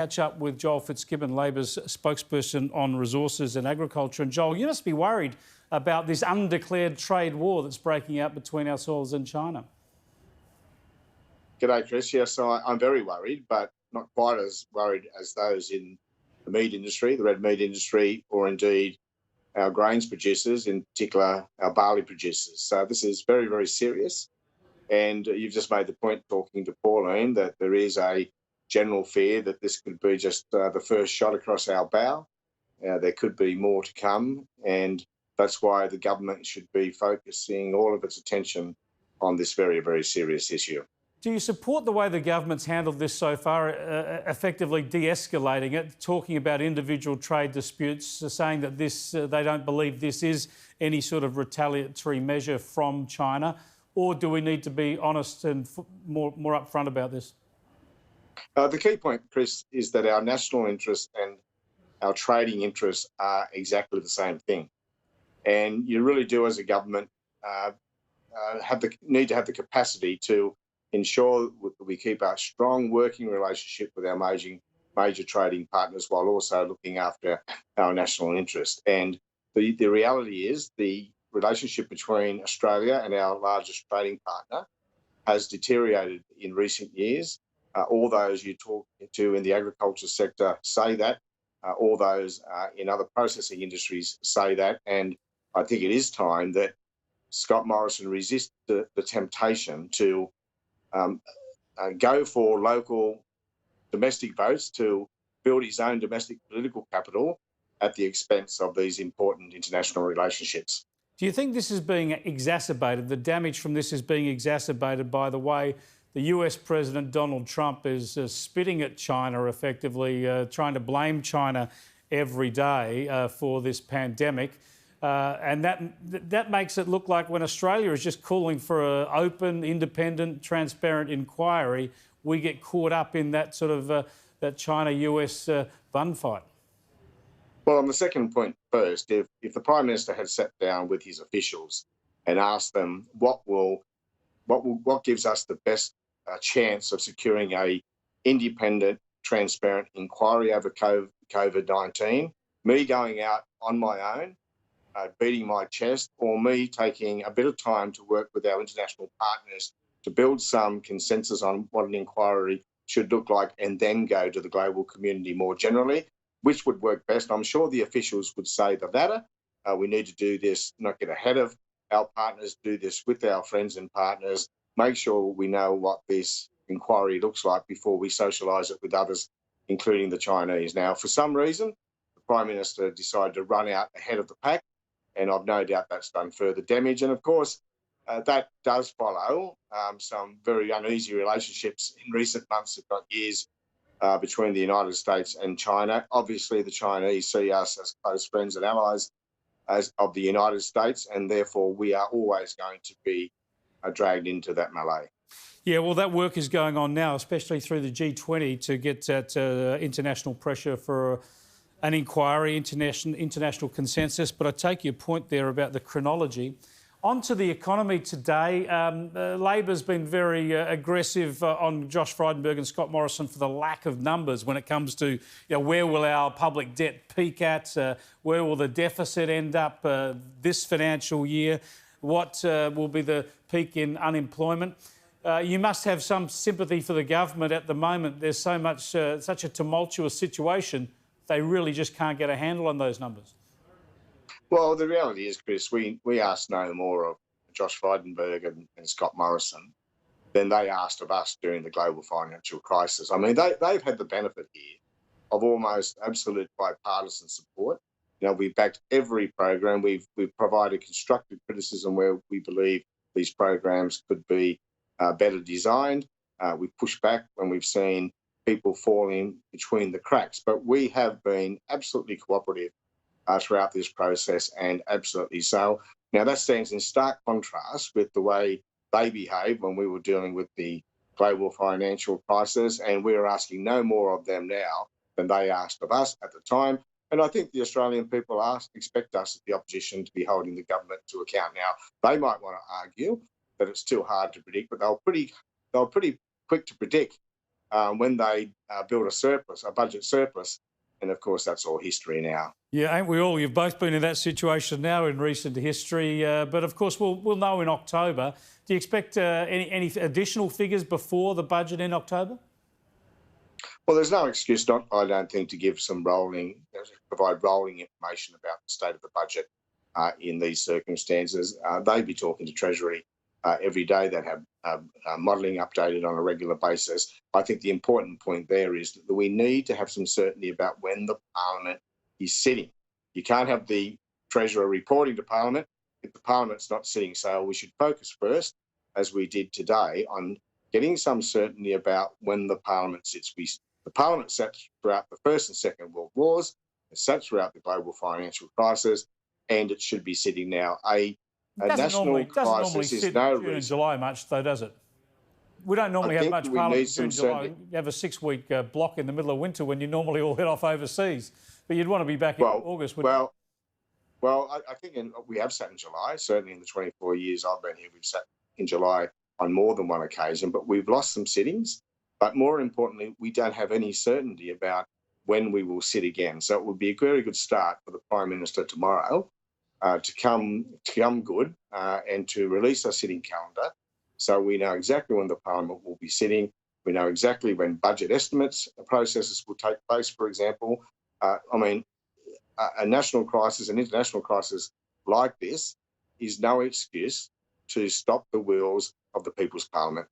Catch up with Joel Fitzgibbon, Labor's spokesperson on resources and agriculture. And Joel, you must be worried about this undeclared trade war that's breaking out between ourselves and China. G'day, Chris. Yes, I'm very worried, but not quite as worried as those in the meat industry, the red meat industry, or indeed our grains producers, in particular our barley producers. So this is very, very serious. And you've just made the point, talking to Pauline, that there is a general fear that this could be just the first shot across our bow. There could be more to come, and that's why the government should be focusing all of its attention on this very, very serious issue. Do you support the way the government's handled this so far, effectively de-escalating it, talking about individual trade disputes, saying that this they don't believe this is any sort of retaliatory measure from China? Or do we need to be honest and more upfront about this? The key point, Chris, is that our national interests and our trading interests are exactly the same thing. And you really do, as a government, need to have the capacity to ensure that we keep our strong working relationship with our major trading partners while also looking after our national interest. And the reality is the relationship between Australia and our largest trading partner has deteriorated in recent years. All those you talk to in the agriculture sector say that. All those in other processing industries say that. And I think it is time that Scott Morrison resist the temptation to go for local domestic votes to build his own domestic political capital at the expense of these important international relationships. Do you think this is being exacerbated, the damage from this is being exacerbated by the way the US President Donald Trump is spitting at China effectively, trying to blame China every day for this pandemic? And that makes it look like when Australia is just calling for an open, independent, transparent inquiry, we get caught up in that sort of that China-US bun fight. Well, on the second point first, if the Prime Minister had sat down with his officials and asked them what gives us the best chance of securing a independent, transparent inquiry over COVID-19, me going out on my own, beating my chest, or me taking a bit of time to work with our international partners to build some consensus on what an inquiry should look like and then go to the global community more generally, which would work best? I'm sure the officials would say the latter. We need to do this, not get ahead of our partners, do this with our friends and partners, make sure we know what this inquiry looks like before we socialise it with others, including the Chinese. Now, for some reason, the Prime Minister decided to run out ahead of the pack, and I've no doubt that's done further damage. And of course, that does follow some very uneasy relationships in recent months, if not years, between the United States and China. Obviously, the Chinese see us as close friends and allies of the United States, and therefore we are always going to be dragged into that melee. Yeah, well, that work is going on now, especially through the G20, to get that international pressure for an inquiry, international consensus. But I take your point there about the chronology. On to the economy today. Labor's been very aggressive on Josh Frydenberg and Scott Morrison for the lack of numbers when it comes to where will our public debt peak at, where will the deficit end up this financial year, what will be the peak in unemployment. You must have some sympathy for the government at the moment. There's so much, such a tumultuous situation, they really just can't get a handle on those numbers. Well, the reality is, Chris, we asked no more of Josh Frydenberg and Scott Morrison than they asked of us during the global financial crisis. I mean, they've had the benefit here of almost absolute bipartisan support. We backed every program. We've provided constructive criticism where we believe these programs could be better designed. We pushed back when we've seen people fall in between the cracks. But we have been absolutely cooperative throughout this process, and absolutely so. Now, that stands in stark contrast with the way they behaved when we were dealing with the global financial crisis, and we're asking no more of them now than they asked of us at the time. And I think the Australian people expect us, the opposition, to be holding the government to account. Now, they might want to argue that it's too hard to predict, but they were pretty quick to predict when they build a budget surplus. And of course, that's all history now. Yeah, ain't we all? You've both been in that situation now in recent history. But of course, we'll know in October. Do you expect any additional figures before the budget in October? Well, there's no excuse, I don't think, to provide rolling information about the state of the budget in these circumstances. They'd be talking to Treasury every day. They'd have modelling updated on a regular basis. I think the important point there is that we need to have some certainty about when the Parliament is sitting. You can't have the Treasurer reporting to Parliament if the Parliament's not sitting. So we should focus first, as we did today, on getting some certainty about when the Parliament sits. The Parliament sat throughout the First and Second World Wars, it sat throughout the global financial crisis, and it should be sitting now. A national crisis is no reason. June and July much, though, does it? We don't normally have much Parliament in June and July. You have a 6-week block in the middle of winter when you normally all head off overseas. But you'd want to be back in August, wouldn't you? Well, I think we have sat in July. Certainly in the 24 years I've been here, we've sat in July on more than one occasion, but we've lost some sittings. But more importantly, we don't have any certainty about when we will sit again. So it would be a very good start for the Prime Minister tomorrow to come good and to release our sitting calendar, so we know exactly when the Parliament will be sitting. We know exactly when budget estimates processes will take place, for example. A national crisis, an international crisis like this, is no excuse to stop the wheels of the People's Parliament.